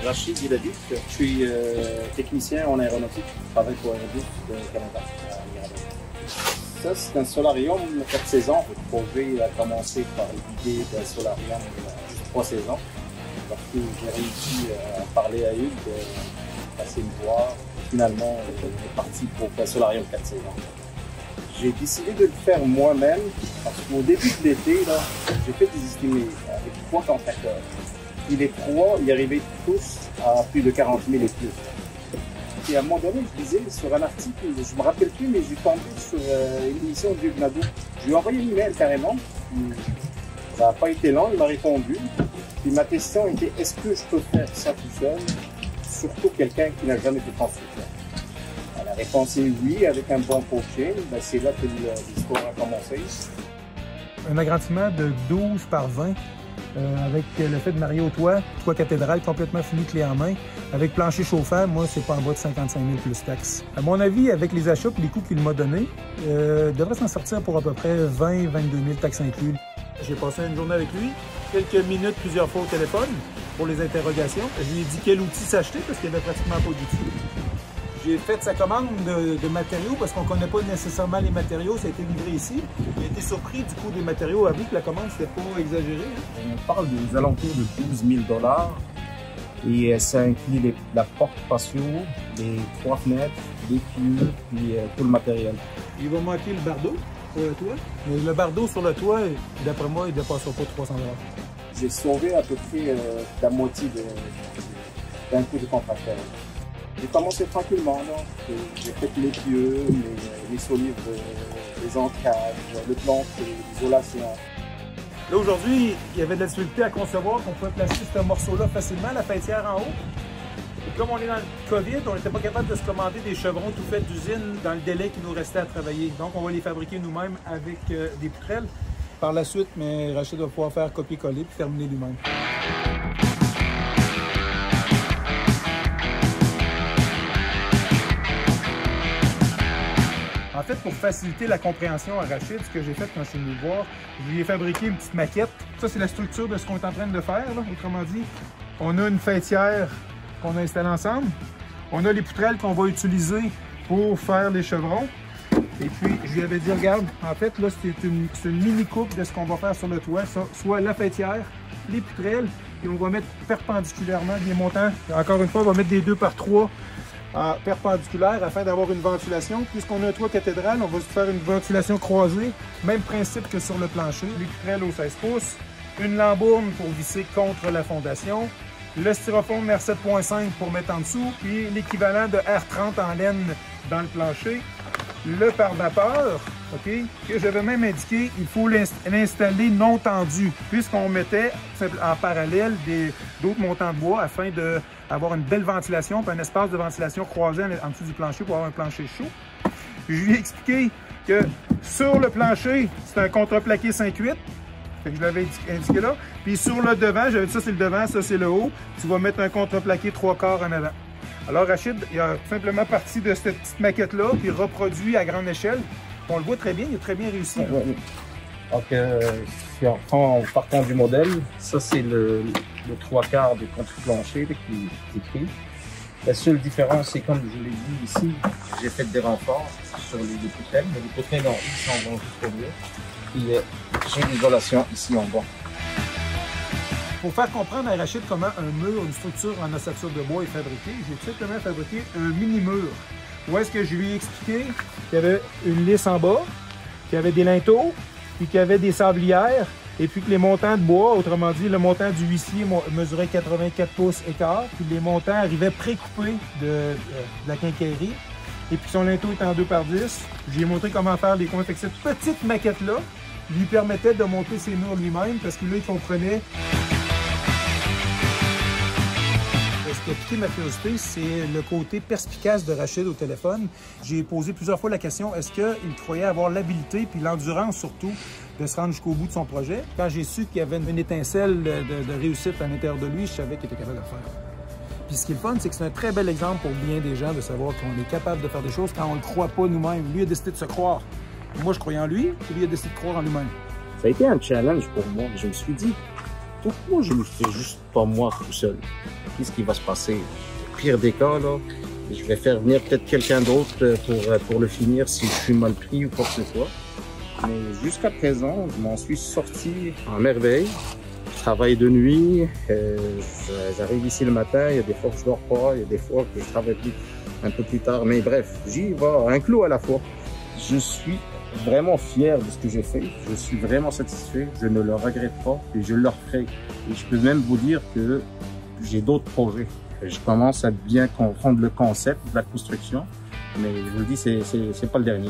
Rachid Guiladuc, je suis technicien en aéronautique, je travaille pour Airbus de Canada à Mirabel. Ça, c'est un solarium 4 saisons. Le projet a commencé par l'idée d'un solarium juste 3 saisons. Parce que j'ai réussi à parler à Hugues, passer me voir. Finalement, on est parti pour un solarium 4 saisons. J'ai décidé de le faire moi-même parce qu'au début de l'été, j'ai fait des estimés avec 3 contracteurs. Et les 3 y arrivaient tous à plus de 40 000 et plus. Et à un moment donné, je lisais sur un article, je ne me rappelle plus, mais j'ai tombé sur une émission de Hugues Nadeau. Je lui ai envoyé un email carrément. Ça n'a pas été long, il m'a répondu. Et ma question était, est-ce que je peux faire ça tout seul? Surtout quelqu'un qui n'a jamais fait de construction. La réponse est oui, avec un bon coaching. Ben, c'est là que l'histoire a commencé. Un agrandissement de 12 par 20. Avec le fait de marier au toit cathédrale complètement fini clé en main, avec plancher chauffant, moi, c'est pas en bas de 55 000 plus taxes. À mon avis, avec les achats et les coûts qu'il m'a donnés, devrait s'en sortir pour à peu près 20 22 000 taxes inclus. J'ai passé une journée avec lui, quelques minutes, plusieurs fois au téléphone pour les interrogations. Je lui ai dit quel outil s'acheter parce qu'il n'y avait pratiquement pas d'outils. J'ai fait sa commande de matériaux parce qu'on ne connaît pas nécessairement les matériaux. Ça a été livré ici. J'ai été surpris du coût des matériaux. Avec la commande, c'était pas exagéré. On parle des alentours de 12 000 $. Et ça inclut la porte patio, les 3 fenêtres, les pieux, puis tout le matériel. Il va manquer le bardeau sur le toit. Mais le bardeau sur le toit, d'après moi, il ne dépassera pas 300 $. J'ai sauvé à peu près la moitié d'un coût de contracteur. J'ai commencé tranquillement, j'ai fait les pieux, les solives, les encages, le plancher, l'isolation. Là, aujourd'hui, il y avait de la difficulté à concevoir qu'on pouvait placer ce morceau-là facilement, la fêtière en haut. Et comme on est dans le COVID, on n'était pas capable de se commander des chevrons tout faits d'usine dans le délai qui nous restait à travailler. Donc, on va les fabriquer nous-mêmes avec des poutrelles. Par la suite, mais Rachid va pouvoir faire copier-coller puis terminer lui-même. En fait, pour faciliter la compréhension à Rachid, ce que j'ai fait quand je suis venu le voir, je lui ai fabriqué une petite maquette. Ça, c'est la structure de ce qu'on est en train de faire. Là. Autrement dit, on a une fêtière qu'on a installée ensemble. On a les poutrelles qu'on va utiliser pour faire les chevrons. Et puis, je lui avais dit, regarde, en fait, là, c'est une mini-coupe de ce qu'on va faire sur le toit, soit la fêtière, les poutrelles, et on va mettre perpendiculairement les montants. Encore une fois, on va mettre des 2 par 3 perpendiculaire afin d'avoir une ventilation. Puisqu'on a un toit cathédrale, on va se faire une ventilation croisée, même principe que sur le plancher. Les poutrelles au 16 pouces, une lambourne pour visser contre la fondation, le styrofoam R7.5 pour mettre en dessous, puis l'équivalent de R30 en laine dans le plancher, le pare-vapeur, OK, que j'avais même indiqué, il faut l'installer non tendu, puisqu'on mettait en parallèle d'autres montants de bois afin d'avoir une belle ventilation, puis un espace de ventilation croisé en dessous du plancher pour avoir un plancher chaud. Je lui ai expliqué que sur le plancher, c'est un contreplaqué 5/8, fait que je l'avais indiqué là, puis sur le devant, j'avais dit ça c'est le devant, ça c'est le haut, tu vas mettre un contreplaqué 3/4 en avant. Alors Rachid, il a simplement parti de cette petite maquette-là, puis reproduit à grande échelle. On le voit très bien, il a très bien réussi. Donc, en partant du modèle, ça c'est le 3/4 du contre-plancher qui est écrit. La seule différence, c'est comme je l'ai dit ici, j'ai fait des renforts sur les poutrelles, mais les poutrelles en haut s'en vont jusqu'au mieux. Et j'ai l'isolation ici en bas. Pour faire comprendre à Rachid comment un mur, une structure en ossature de bois est fabriquée, j'ai tout simplement fabriqué un mini-mur. Où est-ce que je lui ai expliqué qu'il y avait une lisse en bas, qu'il y avait des linteaux, puis qu'il y avait des sablières, et puis que les montants de bois, autrement dit, le montant du huissier mesurait 84 pouces et quart, puis les montants arrivaient précoupés de la quincaillerie, et puis son linteau est en 2 par 10. Je lui ai montré comment faire les coins. Fait que cette petite maquette-là lui permettait de monter ses murs lui-même, parce que là, il comprenait. Ce qui a piqué ma curiosité, c'est le côté perspicace de Rachid au téléphone. J'ai posé plusieurs fois la question, est-ce qu'il croyait avoir l'habilité puis l'endurance surtout de se rendre jusqu'au bout de son projet? Quand j'ai su qu'il y avait une étincelle de réussite à l'intérieur de lui, je savais qu'il était capable de le faire. Puis ce qui est le fun, c'est que c'est un très bel exemple pour bien des gens de savoir qu'on est capable de faire des choses quand on ne le croit pas nous-mêmes. Lui a décidé de se croire. Moi, je croyais en lui, puis lui a décidé de croire en lui-même. Ça a été un challenge pour moi. Je me suis dit, Pourquoi je le fais juste pas moi tout seul? Qu'est-ce qui va se passer? Au pire des cas, là, je vais faire venir peut-être quelqu'un d'autre pour le finir si je suis mal pris ou quoi que ce soit. Mais jusqu'à présent, je m'en suis sorti en merveille. Je travaille de nuit, j'arrive ici le matin, il y a des fois que je dors pas, il y a des fois que je travaille un peu plus tard. Mais bref, j'y vais un clou à la fois. Je suis vraiment fier de ce que j'ai fait. Je suis vraiment satisfait. Je ne le regrette pas et je le referai. Et je peux même vous dire que j'ai d'autres projets. Je commence à bien comprendre le concept de la construction. Mais je vous le dis, c'est pas le dernier.